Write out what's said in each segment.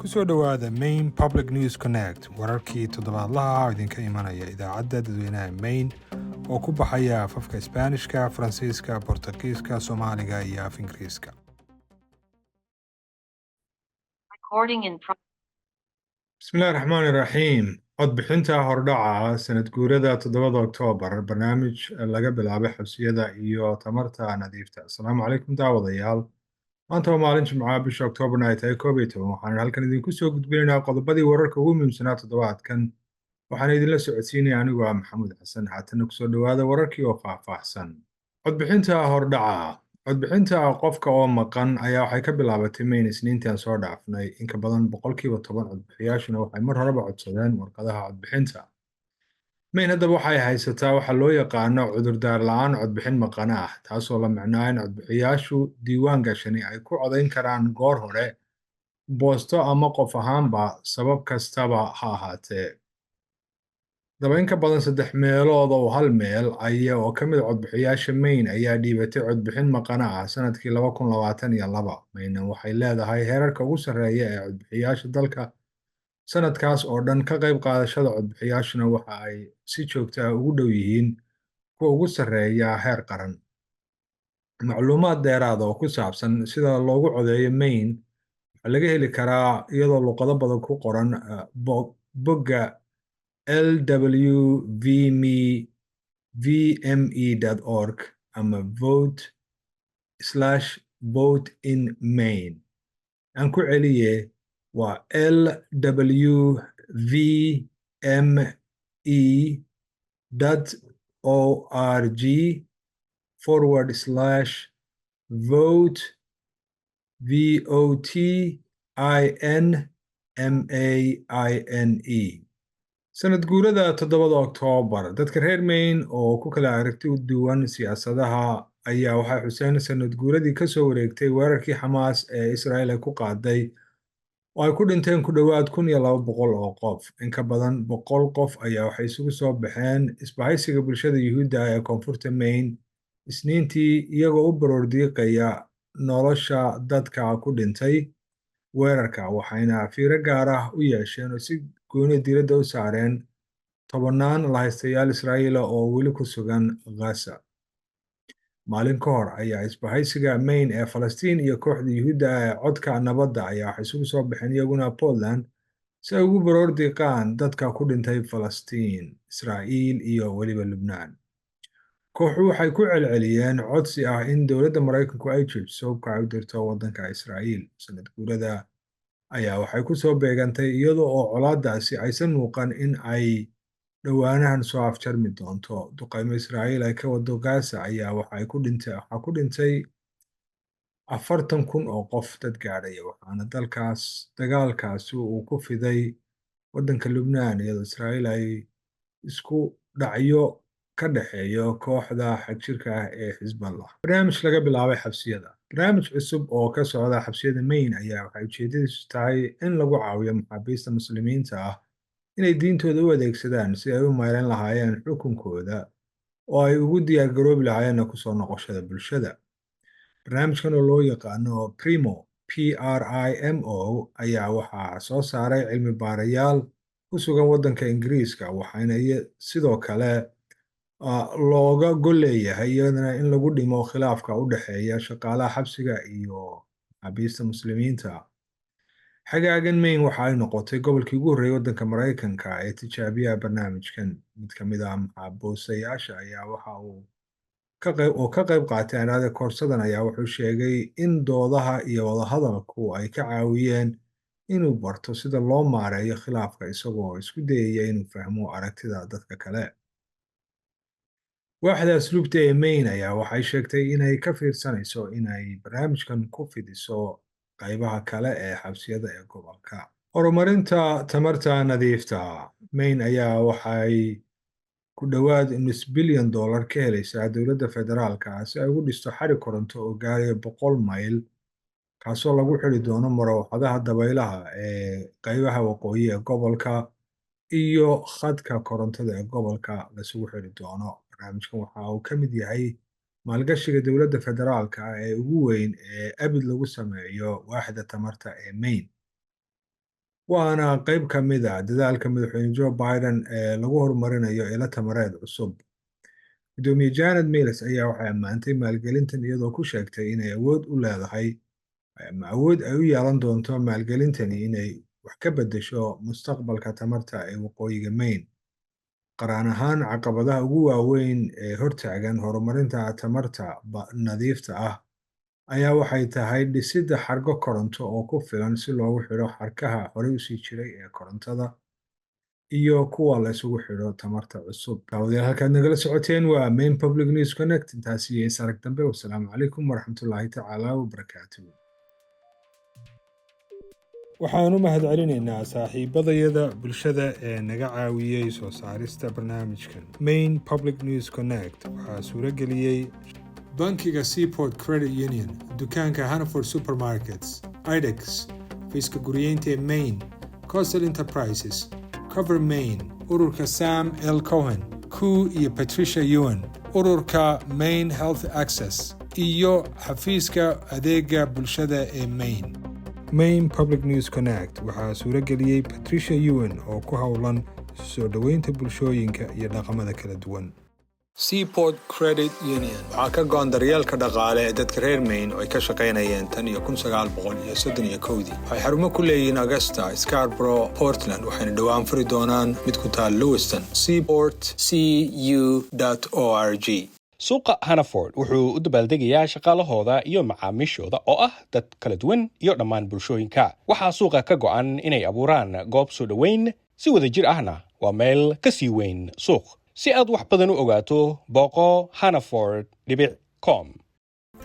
kusoo dhowaada Maine Public News Connect, wararkii toddobaadlaha ah oo idinka imanaya idaacadda dadweynaha Maine oo ku baxaya afafka Isbaanishka, Faransiiska, Bortugiiska, Soomaaliga iyo af Ingiriiska. bismillahi raxmaani raxiim codbixinta hordhaca sanad guurada 7 Oktoobar barnaamij laga bilaabay xabsiyada iyo tamarta nadiifta. asalaamu calaykum daawadayaal, maanta waa maalin jimcaha bisha Oktoobarna ay tahay 11 waxaan halkan idinku soo gudbinaynaa qodobadii wararka ugu muhiimsanaa toddobaadkan. waxaan idinla socodsiinaya anigu ah maxamuud xasan. haatana kusoo dhowaada wararkii oo faahfaahsan. codbixinta hordhaca codbixinta qofka oo maqan ayaa waxay ka bilaabatay Maine Isniintan soo dhaafnay. in ka badan 10% codbixiyaashuna waxay mar horeba codsadeen warqadaha codbixinta. Maine haddaba waxay haysataa waxa loo yaqaano cudurdaar la'aan codbixin maqana ah, taasoo la micnaa in codbixiyaashu diiwaan gashani ay ku codayn karaan goor hore, boosto ama qof ahaanba, sabab kastaba ha ahaatee. daba in ka badan 3 meelood oo hal meel oo ka mid codbixiyaasha Maine ayaa dhiibatay codbixin maqana ah sanadkii 2022. Maine waxay leedahay heerarka ugu sarreeya ee codbixiyaasha dalka sanadkaas oo dhan. ka qayb qaadashada codbixiyaashuna waxa ay si joogto ah ugu dhow yihiin kuwa ugu sarreeya heer qaran. macluumaad dheeraad oo ku saabsan sida loogu codeeyo Maine waxaa laga heli karaa iyadoo luqado badan ku qoran bogga lwvme.org ama vote/vote-in-Maine. aan ku celiye waa lwvme.org/vote-in-Maine. sanad guurada 7 Oktoobar, dadka reer Maine oo ku kala aragti u duwan siyaasadaha ayaa waxay xuseen sanad guuradii ka soo wareegtay weerarkii Xamaas ee Israa'iil ay ku qaaday oo ay ku dhinteen ku dhowaad 1,200 oo qof. in ka badan 100 qof ayaa waxay isugu soo baxeen isbahaysiga bulshada Yuhuudda ee koonfurta Maine Isniintii, iyagoo u baroordiiqaya nolosha dadka ku dhintay weerarka, waxayna fiiro gaar ah u yeesheen oo si gooni diiradda u saareen tobannaan lahaystayaal Israa'iil oo weli ku sugan Gaza. maalin ka hor ayaa isbahaysiga Maine ee Falastiin iyo kooxda Yuhuudda ee codka nabadda ayaa waxay isugu soo baxeen iyaguna Portland si ay ugu baroordiiqaan dadka ku dhintay Falastiin, Israa'iil iyo weliba Lubnaan. kooxu waxay ku celceliyeen codsi ah in dowladda Maraykanku ay joojiso hubka ay u dirto waddanka Israa'iil. sanad guurada ayaa waxay ku soo beegantay iyadoo oo colaadaasi aysan muuqan in ay dhowaanahan soo afjarmi doonto. duqaymo Israa'iil ay ka wado Gaza ayaa waxaa ku dhintay 40,000 oo qof dad gaadhaya, waxaana dagaalkaasi uu ku fiday waddanka Lubnaan, iyadoo Israa'iil ay isku dhacyo ka dhexeeyo kooxda xagjirka ah ee Xisballah. barnaamij laga bilaabay xabsiyada. barnaamij cusub oo ka socda xabsiyada Maine ayaa waxay ujeedadiisu tahay in lagu caawiyo maxaabiista muslimiinta ah inay diintooda u adeegsadaan si ay u maareyn lahaayeen xukunkooda oo ay ugu diyaargaroobi lahaayeen kusoo noqoshada bulshada. barnaamijkan oo loo yaqaano PRIMO ayaa waxaa soo saaray cilmi baarayaal ku sugan waddanka Ingiriiska, waxaana sidoo kale looga gol leeyahay iyadana in lagu dhimo khilaafka u dhexeeya shaqaalaha xabsiga iyo maxaabiista muslimiinta. xagaagan Maine waxa ay noqotay gobolkii ugu horreeyay waddanka Maraykanka ee tijaabiya barnaamijkan. mid ka mid ah maxaabiistayaasha ayaa waxa uu ka qayb qaatay anaada koorsadan ayaa wuxuu sheegay in doodaha iyo wadahadalku ay ka caawiyeen inuu barto sida loo maareeyo khilaafka, isagoo isku dayaya inuu fahmo aragtida dadka kale. waaxda asluubta ee Maine ayaa waxay sheegtay inay ka fiirsanayso inay barnaamijkan ku fidiso qaybaha kale ee xabsiyada ee gobolka. horumarinta tamarta nadiifta. Maine ayaa waxay ku dhowaad $500 bilyan ka helaysaa dowladda federaalka si ay ugu dhisto xarig koronto oo gaaraya 100 mayl, kaasoo lagu xidhi doono marawaxadaha dabaylaha ee qaybaha waqooyi ee gobolka iyo khadka korontada ee gobolka lasugu xidhi doono. barnaamijkan waxa uu ka mid yahay maalgashiga dowladda federaalka ah ee ugu weyn ee abid lagu sameeyo waaxda tamarta ee Maine. waana qayb ka mid a dadaalka madaxweyne Joe Biden ee lagu horumarinayo ilo tamareed cusub. Gudoomiye Janet Mills ayaa waxay ammaantay maalgelintan iyadoo ku sheegtay inay awood u leedahay ama awood ay u yeelan doonto maalgelintani inay wax ka beddesho mustaqbalka tamarta ee waqooyiga Maine. Qaraan ahaan caqabadaha ugu waaweyn ee hortaagan horumarinta tamarta nadiifta ah ayaa waxay tahay dhisidda xargo koronto oo ku filan si loogu xidho xarkaha horey usii jiray ee korontada iyo kuwa la isugu xidho tamarta cusub. Daawadayaal halkaad nagala socoteen waa Maine Public News Connect. Intaasi iyo isarag dambe. Wassalaamu calaykum waraxmatullaahi tacaala wabarakaatuhu. waxaan u mahadcelinaynaa saaxiibadayada bulshada ee naga caawiyey soo saarista barnaamijkan. Maine Public News Connect waxaa suurageliyey bankiga Seaport Credit Union, dukaanka Hannaford Supermarkets, IDEX, fiiska guryeynta ee Maine, Coastal Enterprises, Cover Maine, ururka Sam L. Cohen, Koo iyo Patricia Ewan, ururka Maine Health Access, iyo xafiiska adeega bulshada ee Maine. Maine Public News Connect waxaa suurageliyey Patricia Ewan oo ku howlan soo dhoweynta bulshooyinka iyo dhaqamada kala duwan. Seaport Credit Union waxaa ka go'an daryeelka dhaqaale ee dadka reer Maine oo ay ka shaqaynayeen tan iyo 1931. Waxay xarumo ku leeyihiin Augusta, Scarborough, Portland, waxayna dhowaan furi doonaan mid ku taal Lewiston. seaportcu.org. suuqa Hannaford wuxuu u dabaaldegayaa shaqaalahooda iyo macaamiishooda oo ah dad kala duwan iyo dhammaan bulshooyinka. waxaa suuqa ka go'an inay abuuraan goob soo dhoweyn si wada jir ahna waa meel ka sii weyn suuq. si aad wax badan u ogaato booqo hannaford.com.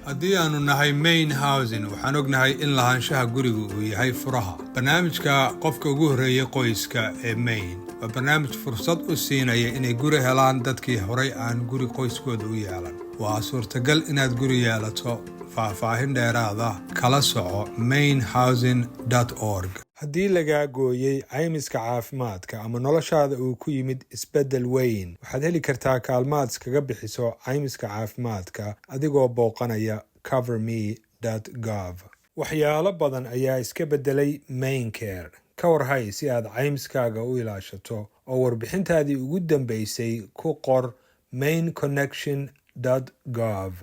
haddii aanu nahay Maine Housing waxaan ognahay in lahaanshaha gurigu uu yahay furaha. barnaamijka qofka ugu horreeyay qoyska ee Maine waa barnaamij fursad u siinaya inay guri helaan dadkii horay aan guri qoyskooda u yeelan. waa suurtagal inaad guri yeelato. faahfaahin dheeraada kala soco mainehousing.org. haddii lagaa gooyey caymiska caafimaadka ama noloshaada uu ku yimid isbeddel weyn, waxaad heli kartaa kaalmaad iskaga bixiso caymiska caafimaadka adigoo booqanaya coverme.gov. waxyaalo badan ayaa iska beddelay MaineCare. ka warhay si aad caymiskaaga u ilaashato oo warbixintaadii ugu dambaysay ku qor maineconnection.gov.